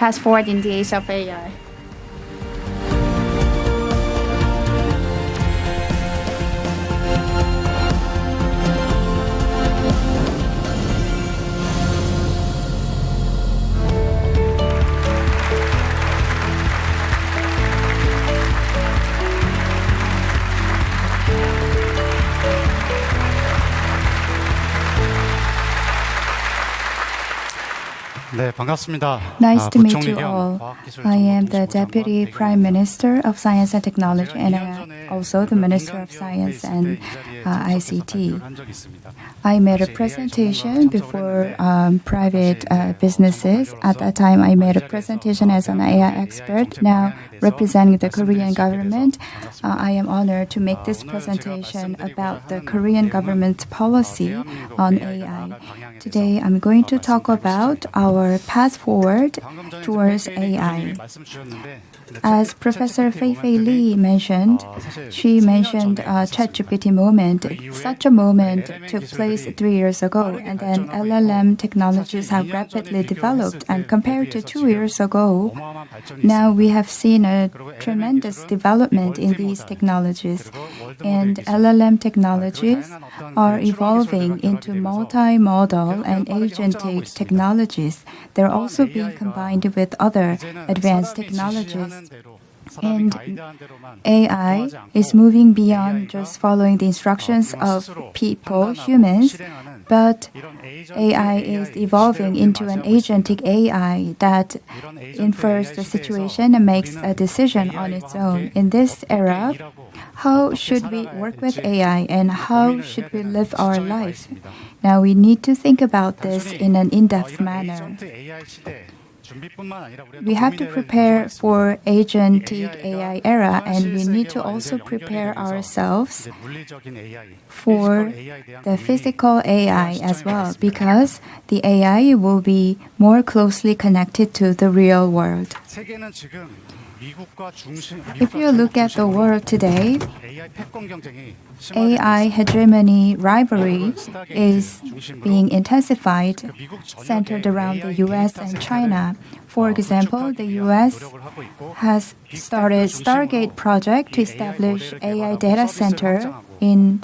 path forward in the age of AI. Nice to meet you all. I am the Deputy Prime Minister of Science and Technology, and I am also the Minister of Science and ICT. I made a presentation before private businesses. At that time, I made a presentation as an AI expert. Now, representing the Korean government, I am honored to make this presentation about the Korean government's policy on AI. Today, I'm going to talk about our path forward towards AI. As Professor Fei-Fei Lee mentioned, she mentioned a ChatGPT moment. Such a moment took place 3 years ago, and then LLM technologies have rapidly developed. And compared to 2 years ago, now we have seen a tremendous development in these technologies. And LLM technologies are evolving into multimodal and agentic technologies. They're also being combined with other advanced technologies. And AI is moving beyond just following the instructions of people, humans, but AI is evolving into an agentic AI that infers the situation and makes a decision on its own. In this era, how should we work with AI and how should we live our life? Now we need to think about this in an in-depth manner. We have to prepare for agentic AI era, and we need to also prepare ourselves for the physical AI as well, because the AI will be more closely connected to the real world. If you look at the world today, AI hegemony rivalry is being intensified, centered around the US and China. For example, the US has started Stargate project to establish AI data center in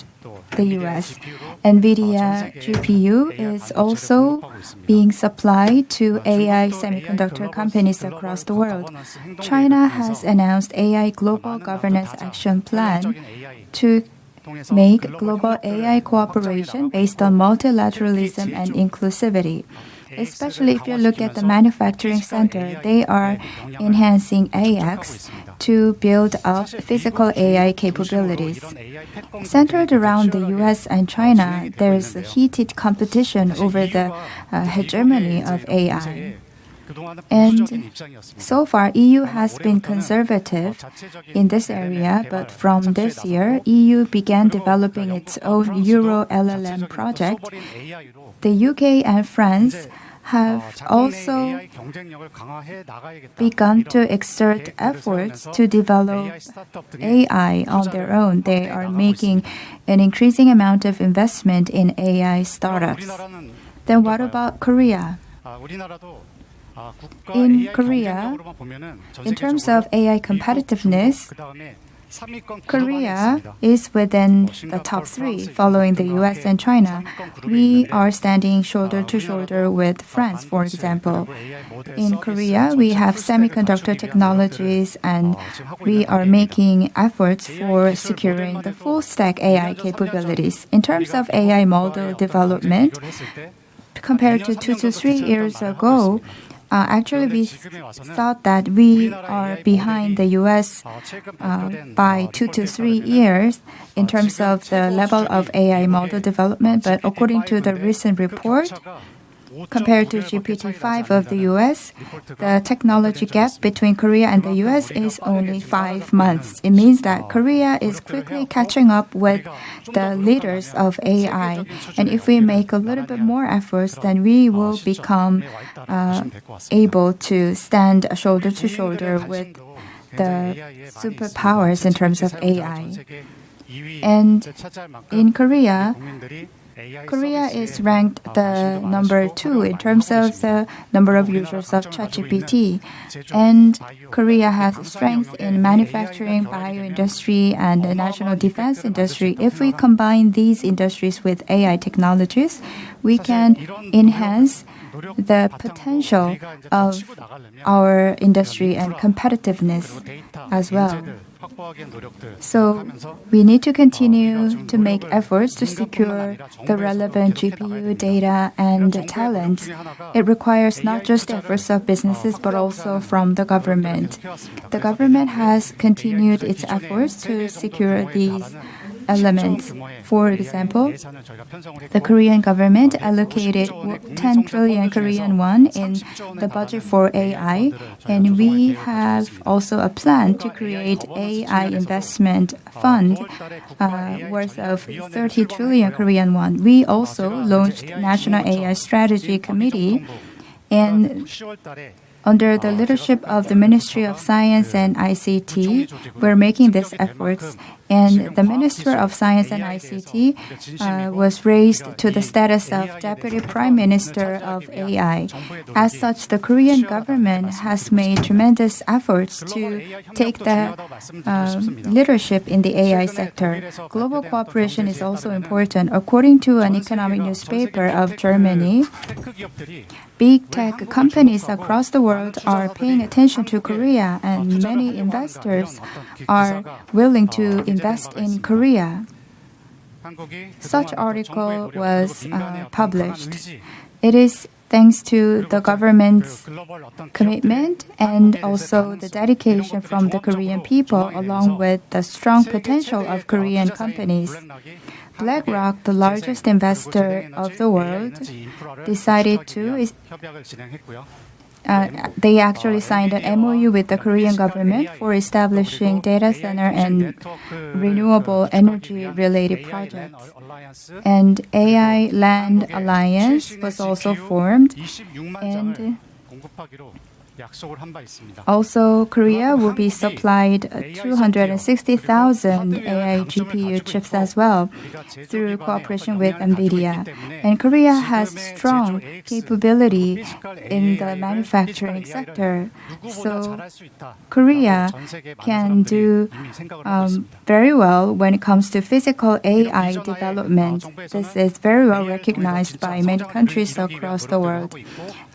the US. NVIDIA GPU is also being supplied to AI semiconductor companies across the world. China has announced AI Global Governance Action Plan to make global AI cooperation based on multilateralism and inclusivity. Especially if you look at the manufacturing center, they are enhancing AX to build up physical AI capabilities. Centered around the US and China, there is a heated competition over the hegemony of AI. And so far, EU has been conservative in this area, but from this year, EU began developing its own Euro LLM project. The UK and France have also begun to exert efforts to develop AI on their own. They are making an increasing amount of investment in AI startups. Then what about Korea? In Korea, in terms of AI competitiveness, Korea is within the top 3, following the US and China. We are standing shoulder to shoulder with France, for example. In Korea, we have semiconductor technologies, and we are making efforts for securing the full stack AI capabilities. In terms of AI model development, compared to 2 to 3 years ago, actually, we thought that we are behind the US by 2 to 3 years in terms of the level of AI model development. But according to the recent report, compared to GPT-5 of the US, the technology gap between Korea and the US is only 5 months. It means that Korea is quickly catching up with the leaders of AI. And if we make a little bit more efforts, then we will become able to stand shoulder to shoulder with the superpowers in terms of AI. And in Korea, Korea is ranked the number 2 in terms of the number of users of ChatGPT. And Korea has strength in manufacturing, bioindustry, and the national defense industry. If we combine these industries with AI technologies, we can enhance the potential of our industry and competitiveness as well. So we need to continue to make efforts to secure the relevant GPU data and talent. It requires not just efforts of businesses but also from the government. The government has continued its efforts to secure these elements. For example, the Korean government allocated 10 trillion Korean won in the budget for AI, and we have also a plan to create AI investment fund worth of 30 trillion Korean won. We also launched National AI Strategy Committee, and under the leadership of the Ministry of Science and ICT, we're making these efforts. And the Minister of Science and ICT was raised to the status of Deputy Prime Minister of AI. As such, the Korean government has made tremendous efforts to take the leadership in the AI sector. Global cooperation is also important. According to an economic newspaper of Germany, big tech companies across the world are paying attention to Korea, and many investors are willing to invest in Korea. Such article was published. It is thanks to the government's commitment and also the dedication from the Korean people, along with the strong potential of Korean companies. BlackRock, the largest investor of the world, decided to they actually signed an MOU with the Korean government for establishing data center and renewable energy related projects. And AI Land Alliance was also formed. And also, Korea will be supplied 260,000 AI GPU chips as well through cooperation with NVIDIA. And Korea has strong capability in the manufacturing sector. So Korea can do very well when it comes to physical AI development. This is very well recognized by many countries across the world.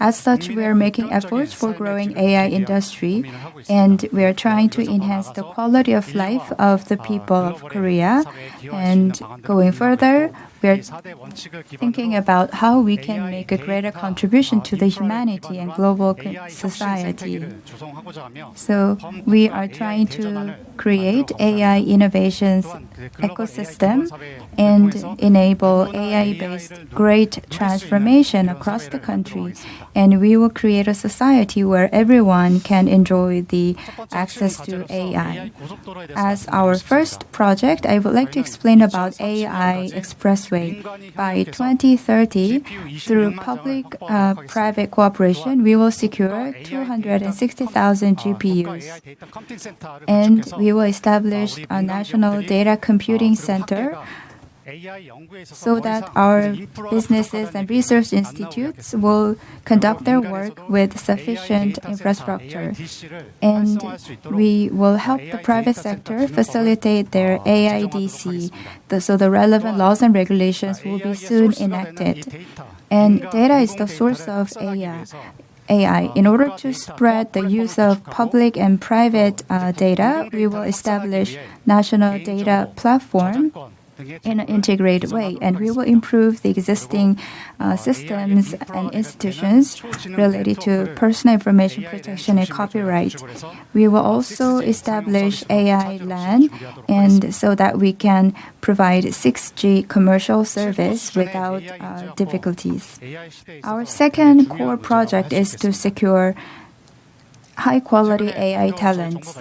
As such, we are making efforts for growing AI industry, and we are trying to enhance the quality of life of the people of Korea. And going further, we are thinking about how we can make a greater contribution to the humanity and global society. So we are trying to create AI innovations ecosystem and enable AI-based great transformation across the country. And we will create a society where everyone can enjoy the access to AI. As our first project, I would like to explain about AI Expressway. By 2030, through public-private cooperation, we will secure 260,000 GPUs. And we will establish a national data computing center so that our businesses and research institutes will conduct their work with sufficient infrastructure. And we will help the private sector facilitate their AIDC, so the relevant laws and regulations will be soon enacted. And data is the source of AI. In order to spread the use of public and private data, we will establish national data platform in an integrated way, and we will improve the existing systems and institutions related to personal information protection and copyright. We will also establish AI LAN, and so that we can provide 6G commercial service without difficulties. Our second core project is to secure high-quality AI talents.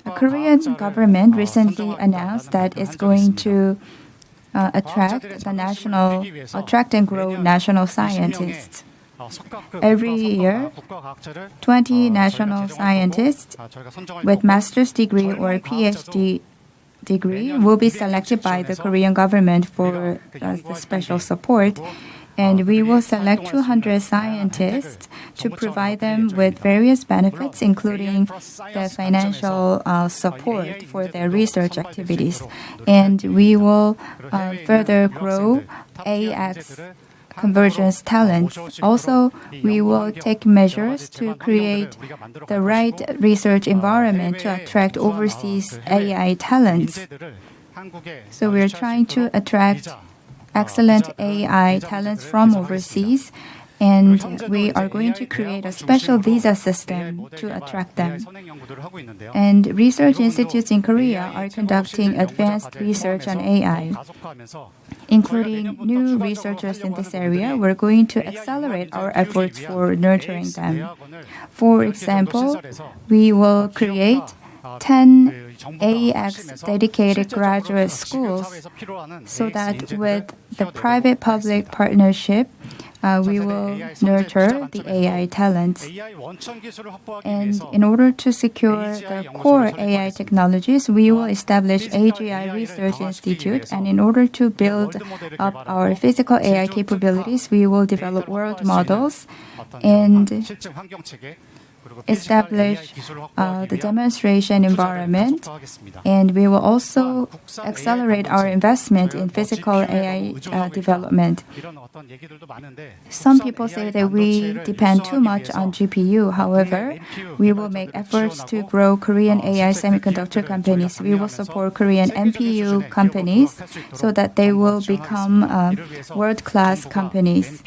The Korean government recently announced that it's going to attract and grow national scientists. Every year, 20 national scientists with master's degree or PhD degree will be selected by the Korean government for the special support. And we will select 200 scientists to provide them with various benefits, including the financial support for their research activities. And we will further grow AX convergence talents. Also, we will take measures to create the right research environment to attract overseas AI talents. So we are trying to attract excellent AI talents from overseas, and we are going to create a special visa system to attract them. And research institutes in Korea are conducting advanced research on AI. Including new researchers in this area, we're going to accelerate our efforts for nurturing them. For example, we will create 10 AX dedicated graduate schools so that with the private-public partnership, we will nurture the AI talents. And in order to secure the core AI technologies, we will establish AGI Research Institute. And in order to build up our physical AI capabilities, we will develop world models and establish the demonstration environment, and we will also accelerate our investment in physical AI development. Some people say that we depend too much on GPU. However, we will make efforts to grow Korean AI semiconductor companies. We will support Korean NPU companies so that they will become world-class companies.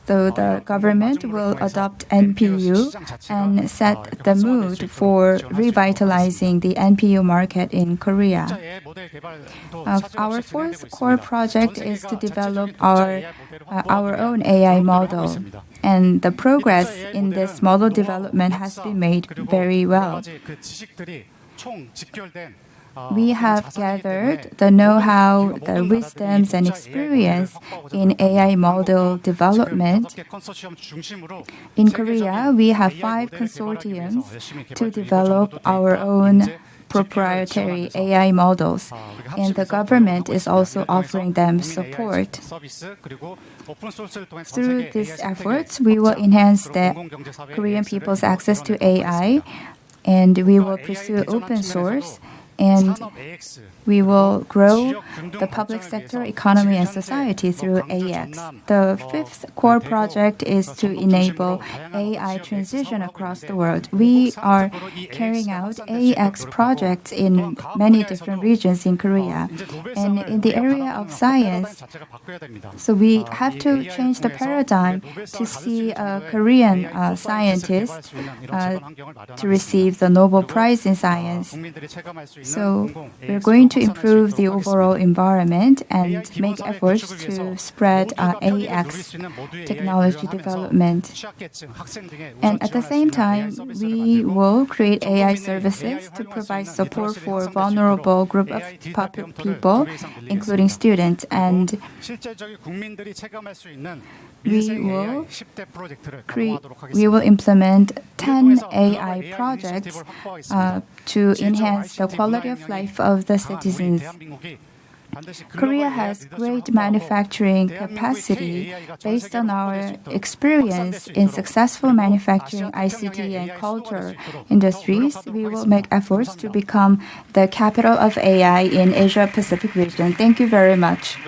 So the government will adopt NPU and set the mood for revitalizing the NPU market in Korea. Our fourth core project is to develop our own AI model. And the progress in this model development has been made very well. We have gathered the know-how, the wisdoms, and experience in AI model development. In Korea, we have 5 consortiums to develop our own proprietary AI models, and the government is also offering them support. Through these efforts, we will enhance the Korean people's access to AI, and we will pursue open source, and we will grow the public sector, economy, and society through AX. The fifth core project is to enable AI transition across the world. We are carrying out AX projects in many different regions in Korea. And in the area of science, so we have to change the paradigm to see a Korean scientist to receive the Nobel Prize in Science. So we're going to improve the overall environment and make efforts to spread AX technology development. And at the same time, we will create AI services to provide support for vulnerable group of people, including students. And we will implement 10 AI projects to enhance the quality of life of the citizens. Korea has great manufacturing capacity. Based on our experience in successful manufacturing, ICT, and culture industries, we will make efforts to become the capital of AI in Asia-Pacific region. Thank you very much.